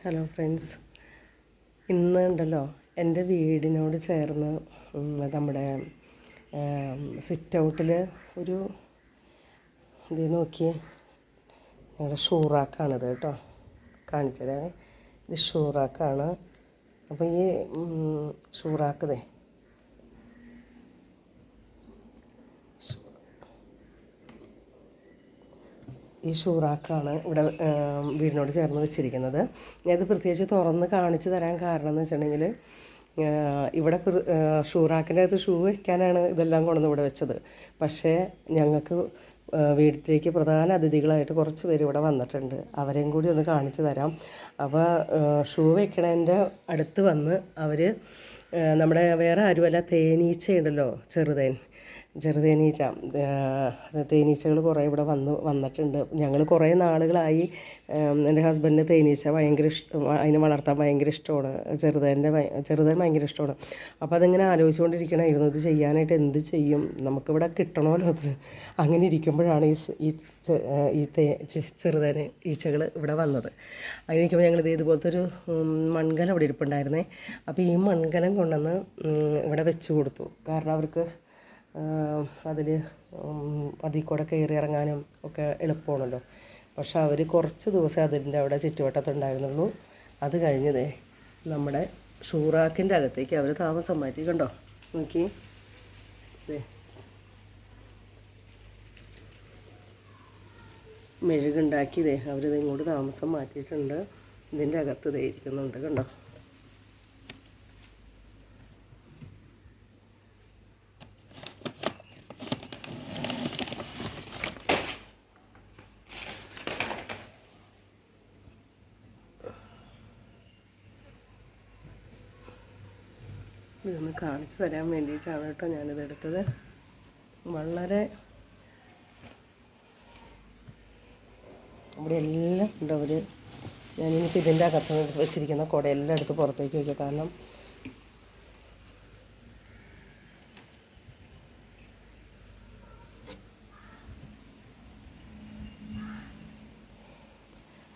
Hello friends, ഇന്ന് ഉണ്ടല്ലോ എൻ്റെ വീടിനോട് ചേർന്ന് നമ്മുടെ സിറ്റ് ഔട്ടിൽ ഒരു ഇത് നോക്കിയേ, ഞങ്ങളുടെ ഷൂറാക്കാണിത് കേട്ടോ. കാണിച്ചു തരാമേ. ഇത് ഷൂറാക്കാണ്. അപ്പോൾ ഈ ഷൂറാക്കതേ ഈ ഷൂറാക്കാണ് ഇവിടെ വീടിനോട് ചേർന്ന് വെച്ചിരിക്കുന്നത്. ഞാനത് പ്രത്യേകിച്ച് തുറന്ന് കാണിച്ചു തരാൻ കാരണം എന്ന് വെച്ചിട്ടുണ്ടെങ്കിൽ, ഇവിടെ ഷൂറാക്കിൻ്റെ അകത്ത് ഷൂ വയ്ക്കാനാണ് ഇതെല്ലാം കൊണ്ടുവന്ന് ഇവിടെ വെച്ചത്. പക്ഷേ ഞങ്ങൾക്ക് വീട്ടിലേക്ക് പ്രധാന അതിഥികളായിട്ട് കുറച്ച് പേര് ഇവിടെ വന്നിട്ടുണ്ട്. അവരെയും കൂടി ഒന്ന് കാണിച്ചു തരാം. അപ്പോൾ ഷൂ വയ്ക്കണതിൻ്റെ അടുത്ത് വന്ന് അവർ നമ്മുടെ വേറെ ആരുമല്ല, തേനീച്ചയുണ്ടല്ലോ, ചെറുതേനീച്ച തേനീച്ചകൾ കുറേ ഇവിടെ വന്നിട്ടുണ്ട്. ഞങ്ങൾ കുറേ നാളുകളായി. എൻ്റെ ഹസ്ബൻഡിന് തേനീച്ച ഭയങ്കര അതിനെ വളർത്താൻ ഭയങ്കര ഇഷ്ടമാണ്. ചെറുതേൻ ഭയങ്കര ഇഷ്ടമാണ്. അപ്പോൾ അതിങ്ങനെ ആലോചിച്ചുകൊണ്ടിരിക്കണമായിരുന്നു, ഇത് ചെയ്യാനായിട്ട് എന്ത് ചെയ്യും, നമുക്കിവിടെ കിട്ടണമല്ലോ അത്. അങ്ങനെ ഇരിക്കുമ്പോഴാണ് ഈ ചെറുതേൻ ഈച്ചകൾ ഇവിടെ വന്നത്. അങ്ങനെ ഇരിക്കുമ്പോൾ ഞങ്ങളിത് ഇതുപോലത്തെ ഒരു മൺകലം ഇവിടെ ഇരിപ്പുണ്ടായിരുന്നേ. അപ്പോൾ ഈ മൺകലം കൊണ്ടുവന്ന് ഇവിടെ വെച്ച് കൊടുത്തു. കാരണം അവർക്ക് അതിൽ കൂടെ കയറി ഇറങ്ങാനും ഒക്കെ എളുപ്പമാണല്ലോ. പക്ഷെ അവർ കുറച്ച് ദിവസം അതിൻ്റെ അവിടെ ചുറ്റുവട്ടത്തുണ്ടായിരുന്നുള്ളൂ. അത് കഴിഞ്ഞതേ നമ്മുടെ ഷൂറാക്കിൻ്റെ അകത്തേക്ക് അവർ താമസം മാറ്റി. കണ്ടോ, നോക്കി, മെഴുകുണ്ടാക്കിയതേ അവരിത് ഇങ്ങോട്ട് താമസം മാറ്റിയിട്ടുണ്ട്. ഇതിൻ്റെ അകത്ത് ഇതേ ഇരിക്കുന്നുണ്ട്, കണ്ടോ. ഇതൊന്ന് കാണിച്ചു തരാൻ വേണ്ടിയിട്ടാണ് കേട്ടോ ഞാനിതെടുത്തത്. വളരെ ഇവിടെ എല്ലാം ഉണ്ട്. ഞാനിപ്പോൾ ഇതിൻ്റെ അകത്ത് വെച്ചിരിക്കുന്ന കുട എല്ലാം എടുത്ത് പുറത്തേക്ക് വയ്ക്കുക. കാരണം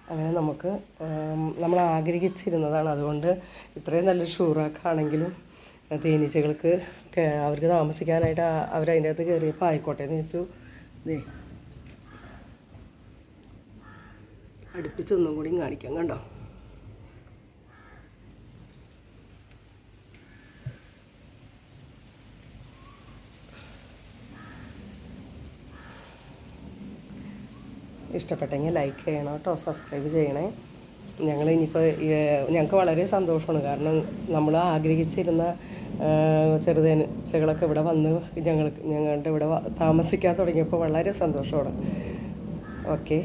അങ്ങനെ നമ്മൾ ആഗ്രഹിച്ചിരുന്നതാണ്. അതുകൊണ്ട് ഇത്രയും നല്ലൊരു ഷൂറാക്കാണെങ്കിലും തേനീച്ചകൾക്ക് അവർക്ക് താമസിക്കാനായിട്ട് അവരതിൻ്റെ അകത്ത് കയറിയപ്പോൾ ആയിക്കോട്ടെ എന്ന് വെച്ചു. അടുപ്പിച്ചൊന്നും കൂടിയും കാണിക്കാം, കണ്ടോ. ഇഷ്ടപ്പെട്ടെങ്കിൽ ലൈക്ക് ചെയ്യണം കേട്ടോ, സബ്സ്ക്രൈബ് ചെയ്യണേ. ഞങ്ങൾക്ക് വളരെ സന്തോഷമാണ്. കാരണം നമ്മൾ ആഗ്രഹിച്ചിരുന്ന ചെറുതേനീച്ചകളൊക്കെ ഇവിടെ വന്ന് ഞങ്ങളുടെ ഇവിടെ താമസിക്കാൻ തുടങ്ങിയപ്പോൾ വളരെ സന്തോഷമാണ്. ഓക്കെ.